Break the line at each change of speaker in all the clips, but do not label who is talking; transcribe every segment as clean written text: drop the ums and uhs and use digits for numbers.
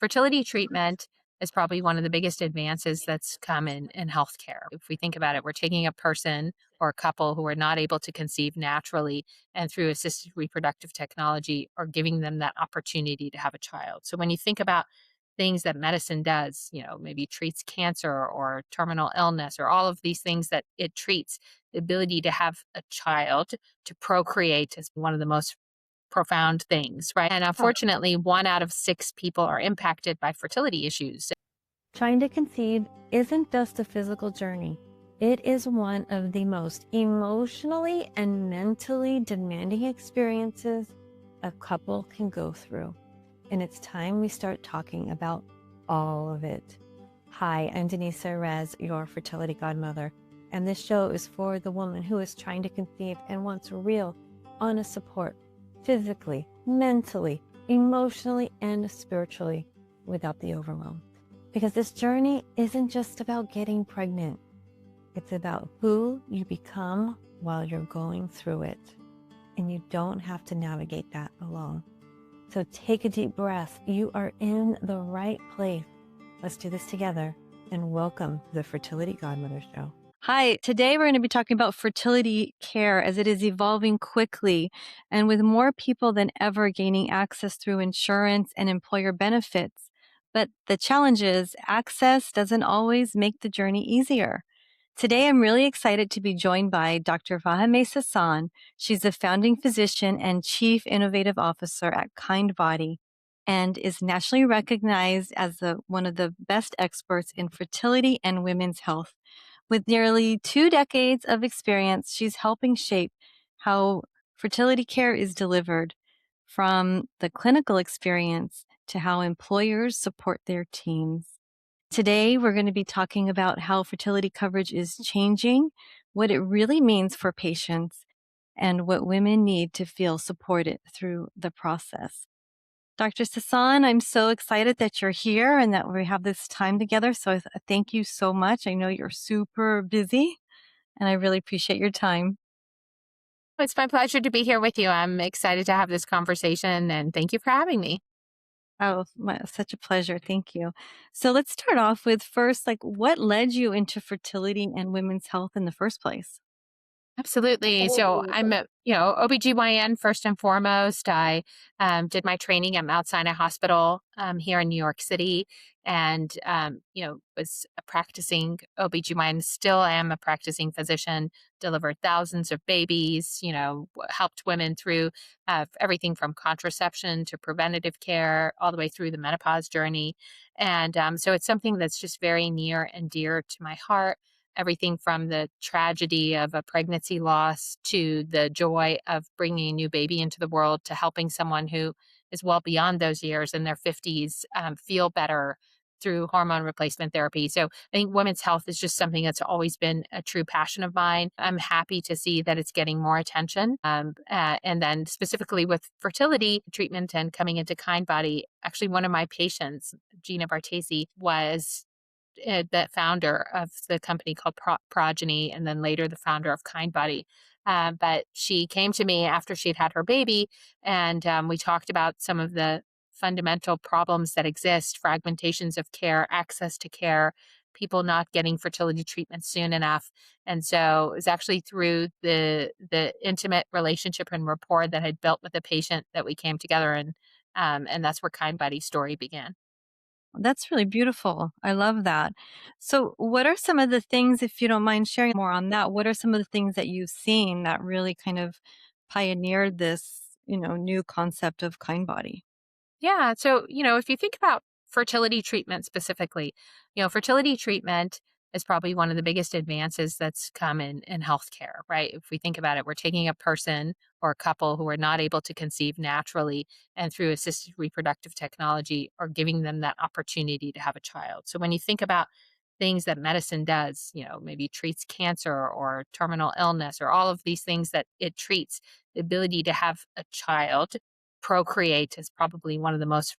Fertility treatment is probably one of the biggest advances that's come in healthcare. If we think about it, we're taking a person or a couple who are not able to conceive naturally and through assisted reproductive technology or giving them that opportunity to have a child. So when you think about things that medicine does, maybe treats cancer or terminal illness or all of these things that it treats, the ability to have a child, to procreate is one of the most profound things, right? And
Oh.
unfortunately, 1 out of 6 people are impacted by fertility issues.
Trying to conceive isn't just a physical journey. It is one of the most emotionally and mentally demanding experiences a couple can go through. And it's time we start talking about all of it. Hi, I'm Denise Rez, your fertility godmother. And this show is for the woman who is trying to conceive and wants real, honest support, physically, mentally, emotionally, and spiritually, without the overwhelm. Because this journey isn't just about getting pregnant. It's about who you become while you're going through it. And you don't have to navigate that alone. So take a deep breath. You are in the right place. Let's do this together. And welcome to the Fertility Godmother Show.
Hi, today we're going to be talking about fertility care as it is evolving quickly and with more people than ever gaining access through insurance and employer benefits. But the challenge is access doesn't always make the journey easier. Today, I'm really excited to be joined by Dr. Fahimeh Sasan. She's the founding physician and chief innovative officer at Kindbody and is nationally recognized as one of the best experts in fertility and women's health. With nearly 2 decades of experience, she's helping shape how fertility care is delivered, from the clinical experience to how employers support their teams. Today, we're going to be talking about how fertility coverage is changing, what it really means for patients, and what women need to feel supported through the process. Dr. Sasan, I'm so excited that you're here and that we have this time together. So thank you so much. I know you're super busy and I really appreciate your time.
It's my pleasure to be here with you. I'm excited to have this conversation and thank you for having me.
Oh, such a pleasure. Thank you. So let's start off with first, what led you into fertility and women's health in the first place?
Absolutely. So I'm a, OBGYN first and foremost. I did my training at Mount Sinai Hospital here in New York City and, was a practicing OBGYN, still am a practicing physician, delivered thousands of babies, helped women through everything from contraception to preventative care, all the way through the menopause journey. And so it's something that's just very near and dear to my heart, everything from the tragedy of a pregnancy loss to the joy of bringing a new baby into the world to helping someone who is well beyond those years in their 50s feel better through hormone replacement therapy. So I think women's health is just something that's always been a true passion of mine. I'm happy to see that it's getting more attention. And then specifically with fertility treatment and coming into Kindbody, actually one of my patients, Gina Bartesi, was the founder of the company called Progeny, and then later the founder of Kindbody. But she came to me after she'd had her baby, and we talked about some of the fundamental problems that exist: fragmentations of care, access to care, people not getting fertility treatment soon enough. And so it was actually through the intimate relationship and rapport that I'd built with the patient that we came together, and that's where Kindbody's story began.
That's really beautiful. I love that. So, what are some of the things, if you don't mind sharing more on that, what are some of the things that you've seen that really kind of pioneered this, new concept of kind body?
Yeah. So, if you think about fertility treatment specifically, fertility treatment is probably one of the biggest advances that's come in healthcare, right? If we think about it, we're taking a person or a couple who are not able to conceive naturally and through assisted reproductive technology or giving them that opportunity to have a child. So when you think about things that medicine does, maybe treats cancer or terminal illness or all of these things that it treats, the ability to have a child procreate is probably one of the most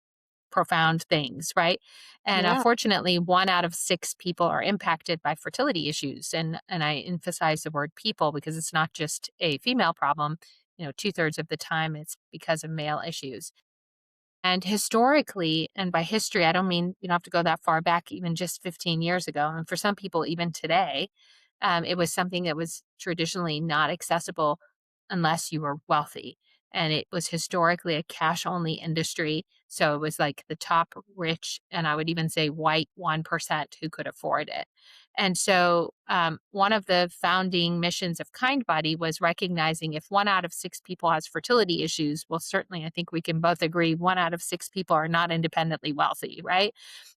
profound things, right? And
Yeah.
unfortunately, 1 out of 6 people are impacted by fertility issues. And I emphasize the word people because it's not just a female problem. 2/3 of the time it's because of male issues. And historically, and by history, I don't mean you don't have to go that far back, even just 15 years ago. And for some people, even today, it was something that was traditionally not accessible unless you were wealthy. And it was historically a cash only industry. So it was like the top rich, and I would even say white 1% who could afford it. And so, one of the founding missions of Kindbody was recognizing if 1 out of 6 people has fertility issues, well, certainly I think we can both agree 1 out of 6 people are not independently wealthy, right?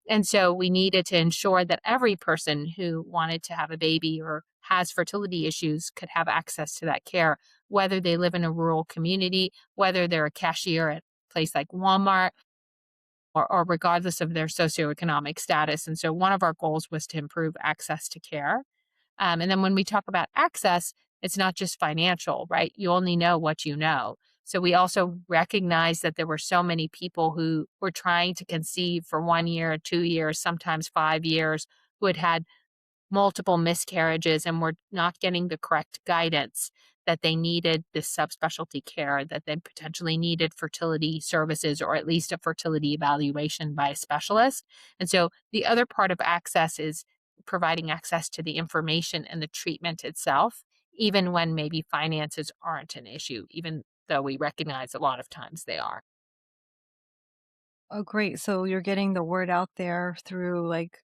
And so we needed to ensure that every person who wanted to have a baby or has fertility issues could have access to that care, whether they live in a rural community, whether they're a cashier at a place like Walmart, or regardless of their socioeconomic status. And so one of our goals was to improve access to care. And then when we talk about access, it's not just financial, right? You only know what you know. So we also recognize that there were so many people who were trying to conceive for 1 year, 2 years, sometimes 5 years, who had multiple miscarriages and were not getting the correct guidance, that they needed this subspecialty care, that they potentially needed fertility services or at least a fertility evaluation by a specialist. And so the other part of access is providing access to the information and the treatment itself, even when maybe finances aren't an issue, even though we recognize a lot of times they are.
Oh, great. So you're getting the word out there through like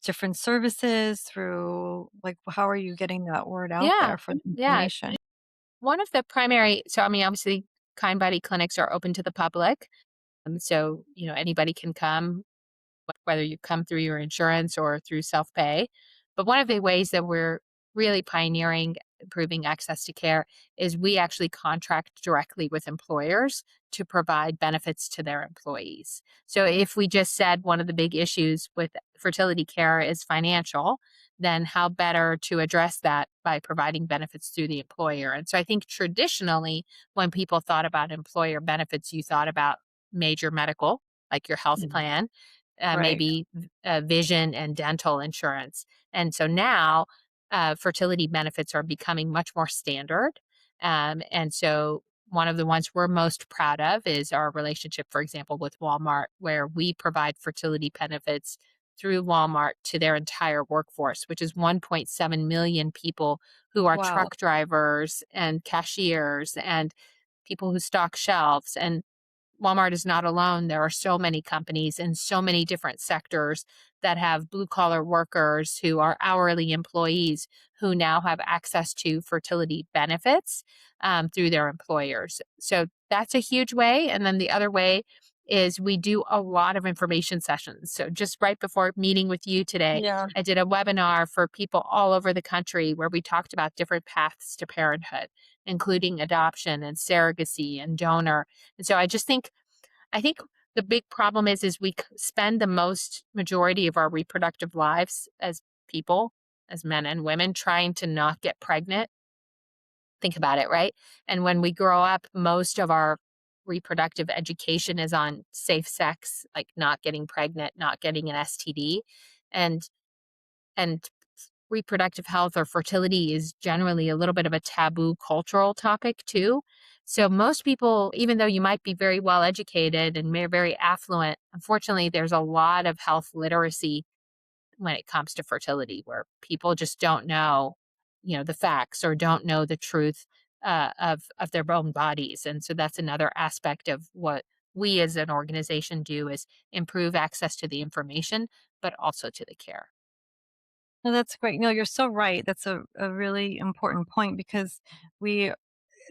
different services, through like how are you getting that word out
Yeah.
there for the
Yeah.
information?
One of the primary, so I mean, obviously, Kind Body clinics are open to the public. So, anybody can come, whether you come through your insurance or through self pay. But one of the ways that we're really pioneering improving access to care is we actually contract directly with employers to provide benefits to their employees. So if we just said one of the big issues with fertility care is financial, then how better to address that by providing benefits through the employer? And so I think traditionally, when people thought about employer benefits, you thought about major medical, like your health
Mhm.
plan,
Right.
maybe vision and dental insurance. And so now fertility benefits are becoming much more standard. And so one of the ones we're most proud of is our relationship, for example, with Walmart, where we provide fertility benefits through Walmart to their entire workforce, which is 1.7 million people who are
Wow.
truck drivers and cashiers and people who stock shelves. And Walmart is not alone. There are so many companies in so many different sectors that have blue collar workers who are hourly employees who now have access to fertility benefits through their employers. So that's a huge way. And then the other way is we do a lot of information sessions. So just right before meeting with you today,
Yeah.
I did a webinar for people all over the country where we talked about different paths to parenthood, including adoption and surrogacy and donor. And so I think the big problem is we spend the most majority of our reproductive lives as people, as men and women, trying to not get pregnant. Think about it, right? And when we grow up, most of our reproductive education is on safe sex, like not getting pregnant, not getting an STD. And and reproductive health or fertility is generally a little bit of a taboo cultural topic too. So most people, even though you might be very well educated and very affluent, unfortunately, there's a lot of health literacy when it comes to fertility, where people just don't know, the facts or don't know the truth of their own bodies. And so that's another aspect of what we as an organization do is improve access to the information, but also to the care.
No, that's great. No, you're so right. That's a really important point because we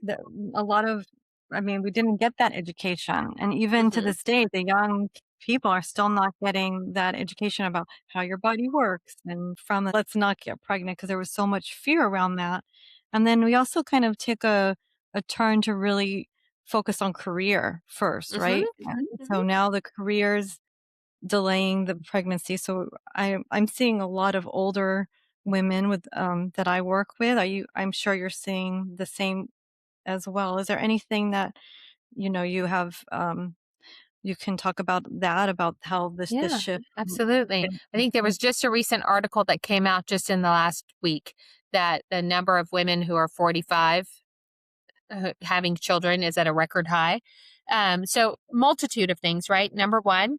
the a lot of I mean, we didn't get that education, and even to
Hmm.
this day, the young people are still not getting that education about how your body works, and from the "Let's not get pregnant" because there was so much fear around that, and then we also kind of took a turn to really focus on career first,
Hmm.
right? So now the careers delaying the pregnancy, so I'm seeing a lot of older women with, that I work with. I'm sure you're seeing the same as well. Is there anything that, you have, you can talk about that, about how this
Yeah,
shift
absolutely. I think there was just a recent article that came out just in the last week that the number of women who are 45 having children is at a record high. So multitude of things, right? Number one,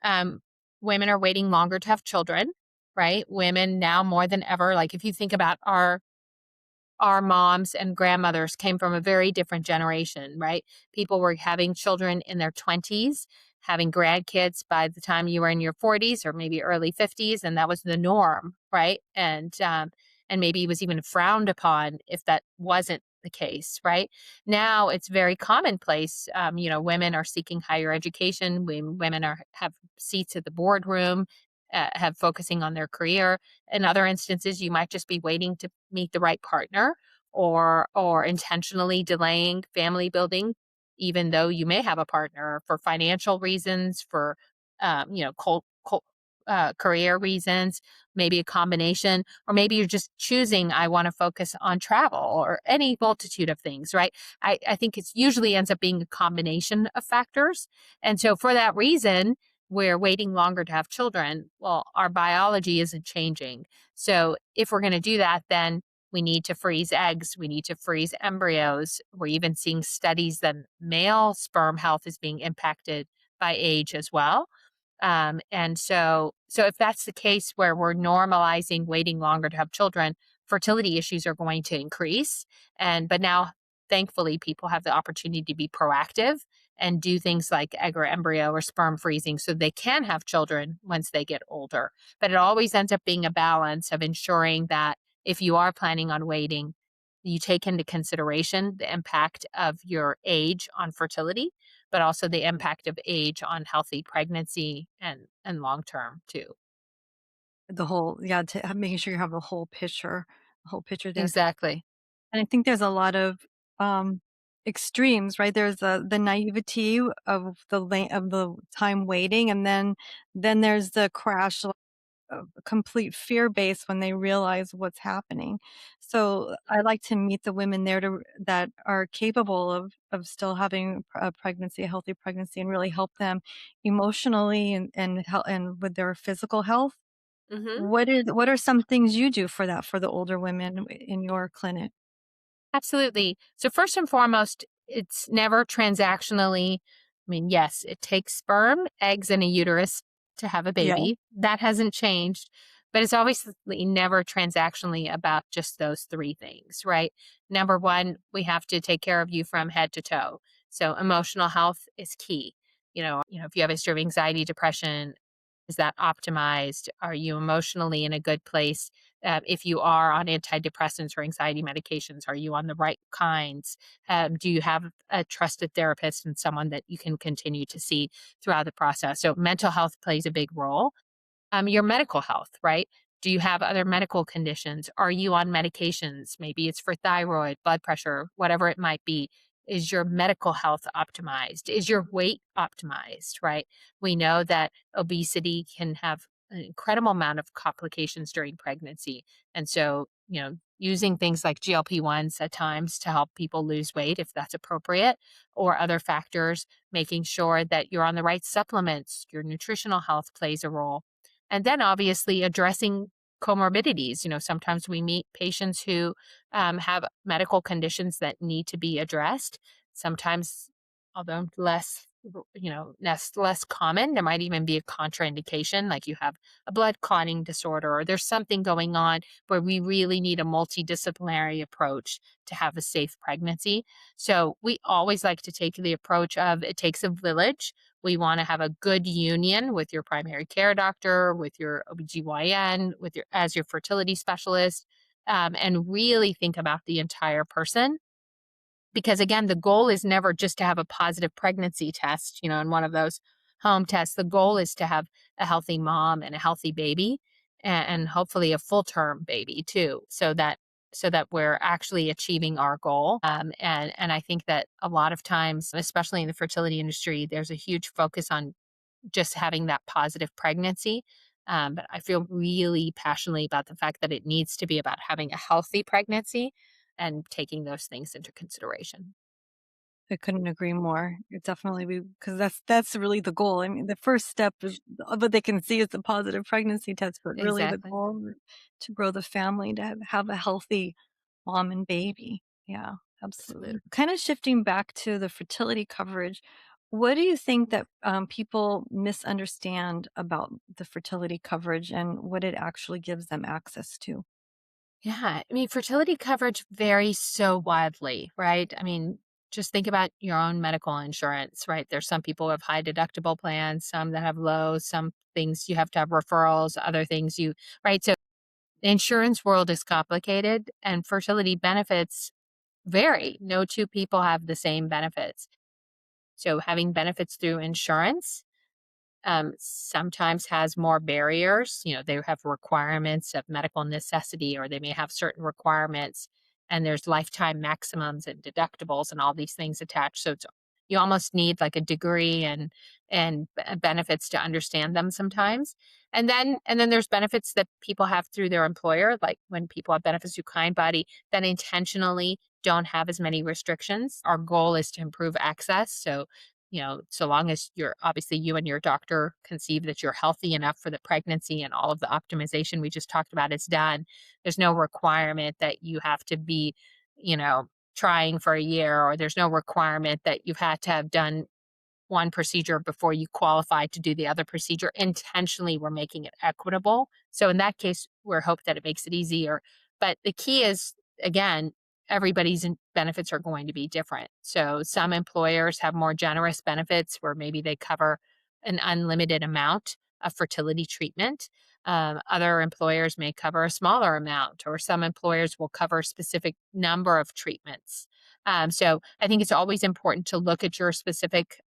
um, women are waiting longer to have children, right? Women now more than ever, like if you think about our moms and grandmothers came from a very different generation, right? People were having children in their 20s, having grandkids by the time you were in your 40s or maybe early 50s, and that was the norm, right? And maybe it was even frowned upon if that wasn't the case, right? Now it's very commonplace. Women are seeking higher education. Women have seats at the boardroom, have focusing on their career. In other instances, you might just be waiting to meet the right partner or intentionally delaying family building, even though you may have a partner for financial reasons, for career reasons, maybe a combination, or maybe you're just choosing, I want to focus on travel or any multitude of things, right? I think it usually ends up being a combination of factors. And so for that reason, we're waiting longer to have children. Well, our biology isn't changing. So if we're going to do that, then we need to freeze eggs. We need to freeze embryos. We're even seeing studies that male sperm health is being impacted by age as well. And so if that's the case where we're normalizing waiting longer to have children, fertility issues are going to increase. But now, thankfully, people have the opportunity to be proactive and do things like egg or embryo or sperm freezing so they can have children once they get older. But it always ends up being a balance of ensuring that if you are planning on waiting, you take into consideration the impact of your age on fertility, but also the impact of age on healthy pregnancy and long term too.
The whole, yeah, making sure you have the whole picture there.
Exactly.
And I think there's a lot of um, extremes, right? There's the naivety of of the time waiting, and then there's the crash, complete fear base when they realize what's happening. So I like to meet the women there that are capable of still having a pregnancy, a healthy pregnancy, and really help them emotionally and with their physical health.
Hmm.
What are some things you do for the older women in your clinic?
Absolutely. So first and foremost, it's never transactionally. I mean, yes, it takes sperm, eggs, and a uterus to have a
Yeah.
baby. That hasn't changed, but it's obviously never transactionally about just those three things, right? Number one, we have to take care of you from head to toe. So emotional health is key. If you have a history of anxiety, depression, is that optimized? Are you emotionally in a good place? If you are on antidepressants or anxiety medications, are you on the right kinds? Do you have a trusted therapist and someone that you can continue to see throughout the process? So, mental health plays a big role. Your medical health, right? Do you have other medical conditions? Are you on medications? Maybe it's for thyroid, blood pressure, whatever it might be. Is your medical health optimized? Is your weight optimized, right? We know that obesity can have an incredible amount of complications during pregnancy. And so, using things like GLP-1s at times to help people lose weight if that's appropriate, or other factors, making sure that you're on the right supplements, your nutritional health plays a role. And then obviously addressing comorbidities. Sometimes we meet patients who have medical conditions that need to be addressed. Sometimes, although less common, there might even be a contraindication, like you have a blood clotting disorder, or there's something going on where we really need a multidisciplinary approach to have a safe pregnancy. So we always like to take the approach of it takes a village. We want to have a good union with your primary care doctor, with your OBGYN, as your fertility specialist, and really think about the entire person. Because again, the goal is never just to have a positive pregnancy test, in one of those home tests. The goal is to have a healthy mom and a healthy baby, and hopefully a full term baby too, so that we're actually achieving our goal. And I think that a lot of times, especially in the fertility industry, there's a huge focus on just having that positive pregnancy. But I feel really passionately about the fact that it needs to be about having a healthy pregnancy and taking those things into consideration.
I couldn't agree more. It definitely because that's really the goal. I mean, the first step is what they can see is the positive pregnancy test, but really the
Exactly.
goal to grow the family, to have a healthy mom and baby. Yeah. Absolutely. Kind of shifting back to the fertility coverage, what do you think that people misunderstand about the fertility coverage and what it actually gives them access to?
Yeah, I mean, fertility coverage varies so widely, right? I mean, just think about your own medical insurance, right? There's some people who have high deductible plans, some that have low, some things you have to have referrals, other things you, right? So the insurance world is complicated and fertility benefits vary. No two people have the same benefits. So having benefits through insurance sometimes has more barriers. You know, they have requirements of medical necessity, or they may have certain requirements, and there's lifetime maximums and deductibles and all these things attached. So it's you almost need like a degree and benefits to understand them sometimes. And then there's benefits that people have through their employer, like when people have benefits through Kindbody that intentionally don't have as many restrictions. Our goal is to improve access. So so long as you're obviously you and your doctor conceive that you're healthy enough for the pregnancy and all of the optimization we just talked about is done, there's no requirement that you have to be, you know, trying for a year, or there's no requirement that you've had to have done one procedure before you qualify to do the other procedure. Intentionally, we're making it equitable. So in that case, we're hope that it makes it easier. But the key is, again, everybody's benefits are going to be different. So some employers have more generous benefits where maybe they cover an unlimited amount of fertility treatment. Other employers may cover a smaller amount, or some employers will cover a specific number of treatments. So I think it's always important to look at your specific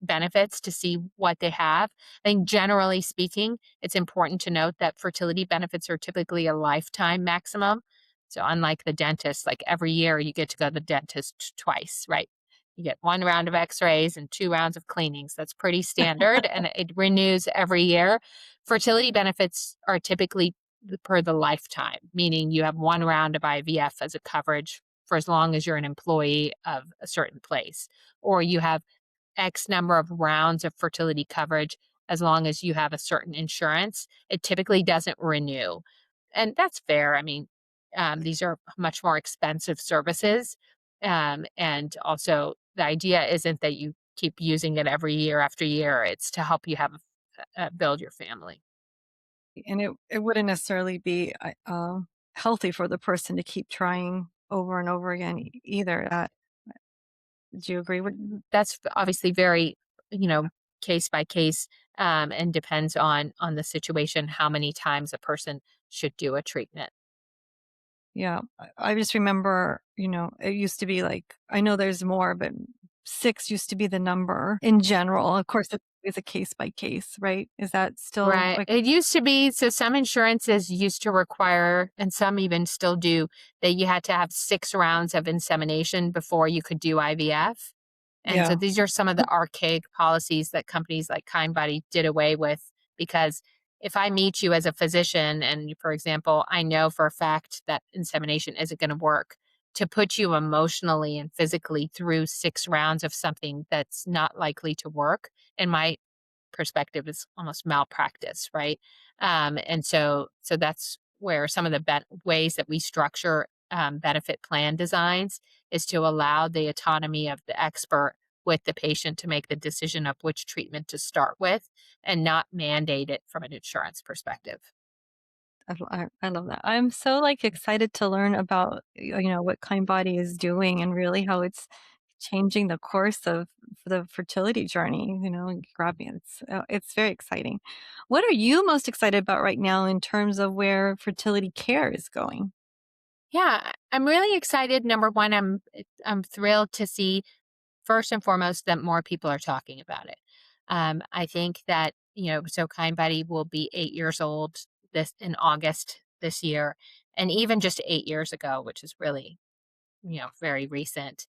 benefits to see what they have. I think generally speaking, it's important to note that fertility benefits are typically a lifetime maximum. So unlike the dentist, like every year you get to go to the dentist twice, right? You get one round of x-rays and two rounds of cleanings. That's pretty standard and it renews every year. Fertility benefits are typically per the lifetime, meaning you have one round of IVF as a coverage for as long as you're an employee of a certain place, or you have X number of rounds of fertility coverage as long as you have a certain insurance. It typically doesn't renew. And that's fair. I mean, these are much more expensive services. And also, the idea isn't that you keep using it every year after year, it's to help you have build your family.
And it wouldn't necessarily be healthy for the person to keep trying over and over again either. Do you agree with?
That's obviously very, you know, case by case, and depends on the situation, how many times a person should do a treatment.
Yeah, I just remember, it used to be like, I know there's more, but 6 used to be the number in general. Of course, it's a case by case, right? Is that still
Right.
like?
It used to be, so some insurances used to require, and some even still do, that you had to have 6 rounds of insemination before you could do IVF. And so
Yeah.
these are some of the archaic policies that companies like Kindbody did away with, because if I meet you as a physician and, for example, I know for a fact that insemination isn't going to work, to put you emotionally and physically through 6 rounds of something that's not likely to work, in my perspective, is almost malpractice, right? And so that's where some of the ways that we structure benefit plan designs is to allow the autonomy of the expert with the patient to make the decision of which treatment to start with, and not mandate it from an insurance perspective.
I love that. I'm so, like, excited to learn about, what Kindbody is doing and really how it's changing the course of the fertility journey, and grabbing it's very exciting. What are you most excited about right now in terms of where fertility care is going?
Yeah, I'm really excited. Number one, I'm thrilled to see first and foremost that more people are talking about it. I think that, so Kindbody will be 8 years old this in August this year, and even just 8 years ago, which is really, very recent.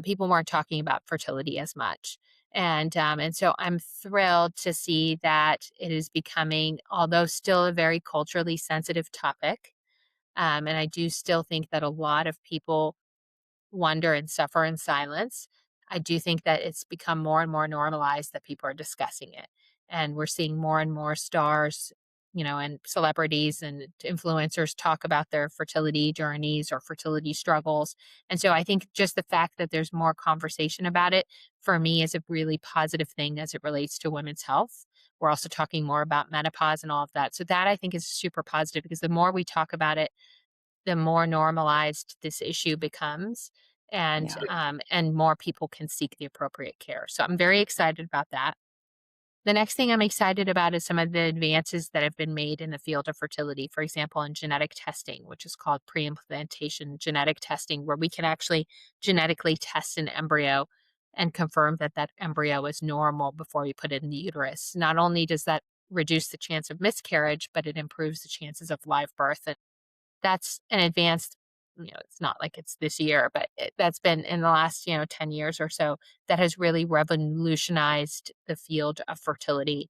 People weren't talking about fertility as much. And so I'm thrilled to see that it is becoming, although still a very culturally sensitive topic. And I do still think that a lot of people wonder and suffer in silence. I do think that it's become more and more normalized that people are discussing it. And we're seeing more and more stars, and celebrities and influencers talk about their fertility journeys or fertility struggles. And so I think just the fact that there's more conversation about it for me is a really positive thing as it relates to women's health. We're also talking more about menopause and all of that. So that I think is super positive because the more we talk about it, the more normalized this issue becomes
Yeah.
and more people can seek the appropriate care. So I'm very excited about that. The next thing I'm excited about is some of the advances that have been made in the field of fertility, for example, in genetic testing, which is called pre-implantation genetic testing, where we can actually genetically test an embryo and confirm that that embryo is normal before we put it in the uterus. Not only does that reduce the chance of miscarriage, but it improves the chances of live birth. And that's an advanced, it's not like it's this year, but that's been in the last, 10 years or so that has really revolutionized the field of fertility.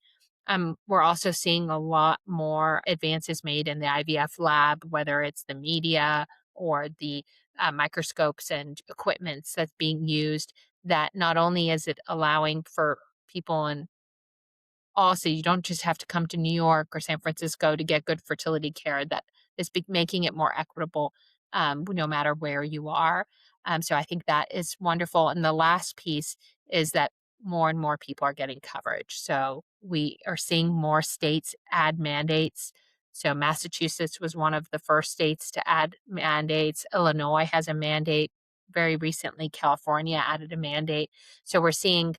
We're also seeing a lot more advances made in the IVF lab, whether it's the media or the microscopes and equipments that's being used. That not only is it allowing for people in also, you don't just have to come to New York or San Francisco to get good fertility care. That is making it more equitable, no matter where you are. So I think that is wonderful. And the last piece is that more and more people are getting coverage. So we are seeing more states add mandates. So Massachusetts was one of the first states to add mandates. Illinois has a mandate. Very recently, California added a mandate. So we're seeing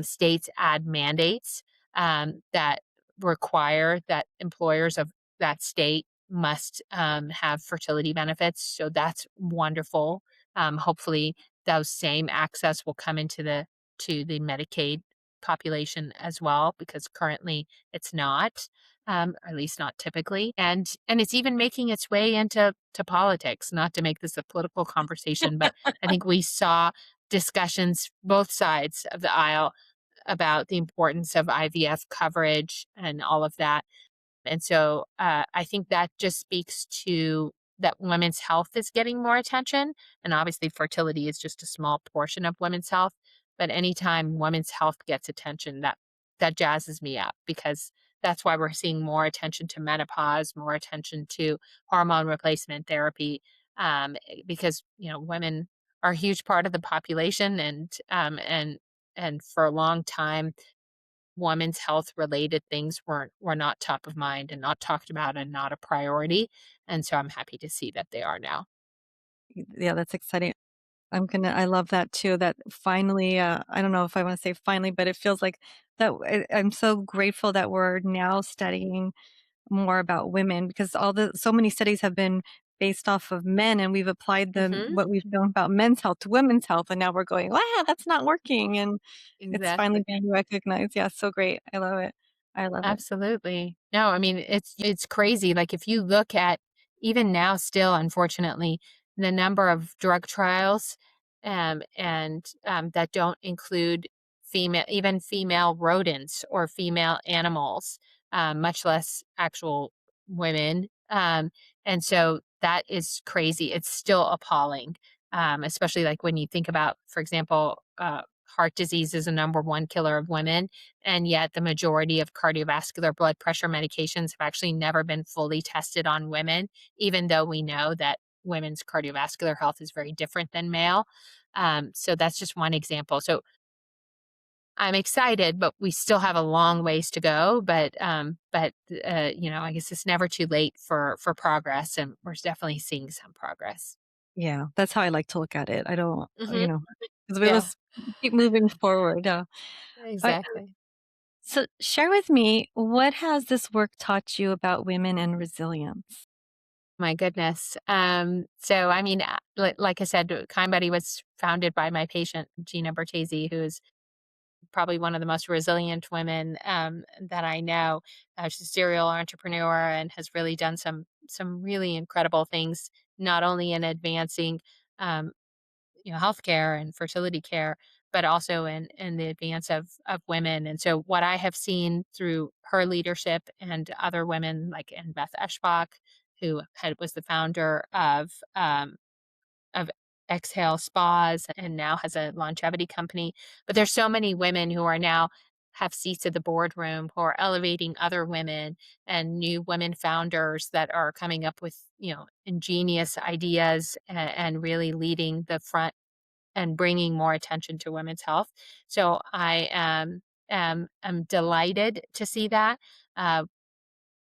states add mandates that require that employers of that state must have fertility benefits. So that's wonderful. Hopefully, those same access will come into the Medicaid population as well, because currently it's not. Or at least not typically, and it's even making its way into politics. Not to make this a political conversation, but I think we saw discussions both sides of the aisle about the importance of IVF coverage and all of that. And so I think that just speaks to that women's health is getting more attention. And obviously, fertility is just a small portion of women's health. But anytime women's health gets attention, that jazzes me up because that's why we're seeing more attention to menopause, more attention to hormone replacement therapy, because women are a huge part of the population, and for a long time women's health related things were not top of mind and not talked about and not a priority. And so I'm happy to see that they are now.
Yeah, that's exciting. I love that too, that finally, I don't know if I wanna say finally, but it feels like that I'm so grateful that we're now studying more about women because so many studies have been based off of men and we've applied
Hmm.
what we've known about men's health to women's health, and now we're going, "Wow, that's not working," and it's finally
Exactly.
being recognized. Yeah, so great. I love it. I love it.
Absolutely. No, I mean, it's crazy. Like if you look at even now still, unfortunately, the number of drug trials and that don't include even female rodents or female animals, much less actual women. And so that is crazy. It's still appalling. Especially like when you think about, for example, heart disease is the number one killer of women, and yet the majority of cardiovascular blood pressure medications have actually never been fully tested on women, even though we know that women's cardiovascular health is very different than male. So that's just one example. So I'm excited, but we still have a long ways to go. But I guess it's never too late for progress, and we're definitely seeing some progress.
Yeah, that's how I like to look at it. I don't,
Hmm.
'cause we
Yeah,
let's keep moving forward, yeah. Alright,
exactly.
so share with me, what has this work taught you about women and resilience?
My goodness. So I mean, like I said, Kindbody was founded by my patient Gina Bertese, who is probably one of the most resilient women that I know. She's a serial entrepreneur and has really done some really incredible things, not only in advancing um, healthcare and fertility care, but also in the advance of women. And so what I have seen through her leadership and other women like and Beth Eschbach, who was the founder of Exhale Spas and now has a longevity company. But there's so many women who are now have seats at the boardroom, who are elevating other women and new women founders that are coming up with, ingenious ideas and really leading the front and bringing more attention to women's health. So I am delighted to see that. Uh,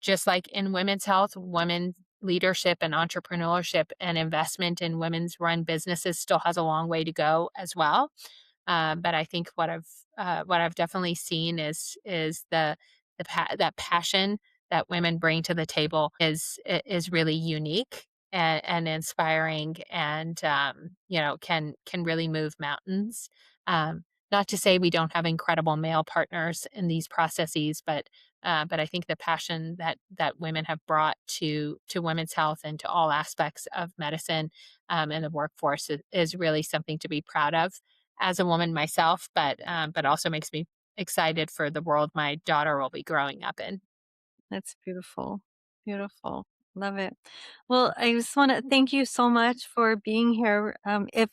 just like in women's health, women's leadership and entrepreneurship and investment in women's run businesses still has a long way to go as well. But I think what I've definitely seen is that passion that women bring to the table is really unique and inspiring, and can really move mountains. Not to say we don't have incredible male partners in these processes, but I think the passion that women have brought to women's health and to all aspects of medicine and the workforce is really something to be proud of as a woman myself, but also makes me excited for the world my daughter will be growing up in.
That's beautiful. Beautiful. Love it. Well, I just want to thank you so much for being here. If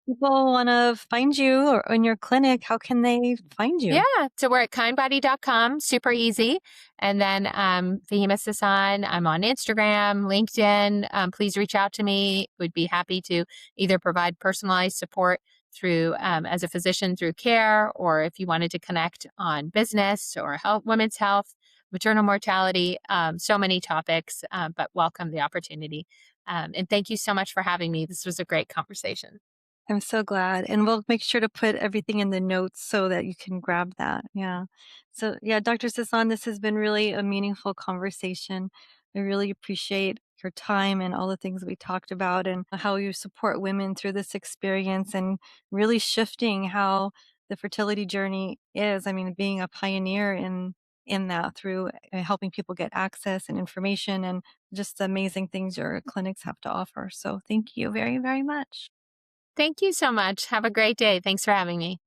people want to find you or in your clinic, how can they find you?
Yeah, so we're at kindbody.com, super easy. And then Fahimeh Sasan, I'm on Instagram, LinkedIn. Please reach out to me. Would be happy to either provide personalized support through as a physician through care, or if you wanted to connect on business or health, women's health, maternal mortality, so many topics, but welcome the opportunity. And thank you so much for having me. This was a great conversation.
I'm so glad. And we'll make sure to put everything in the notes so that you can grab that. Yeah. So, yeah, Dr. Sasan, this has been really a meaningful conversation. I really appreciate your time and all the things we talked about and how you support women through this experience and really shifting how the fertility journey is. I mean, being a pioneer in that through helping people get access and information and just the amazing things your clinics have to offer. So, thank you very, very much.
Thank you so much. Have a great day. Thanks for having me.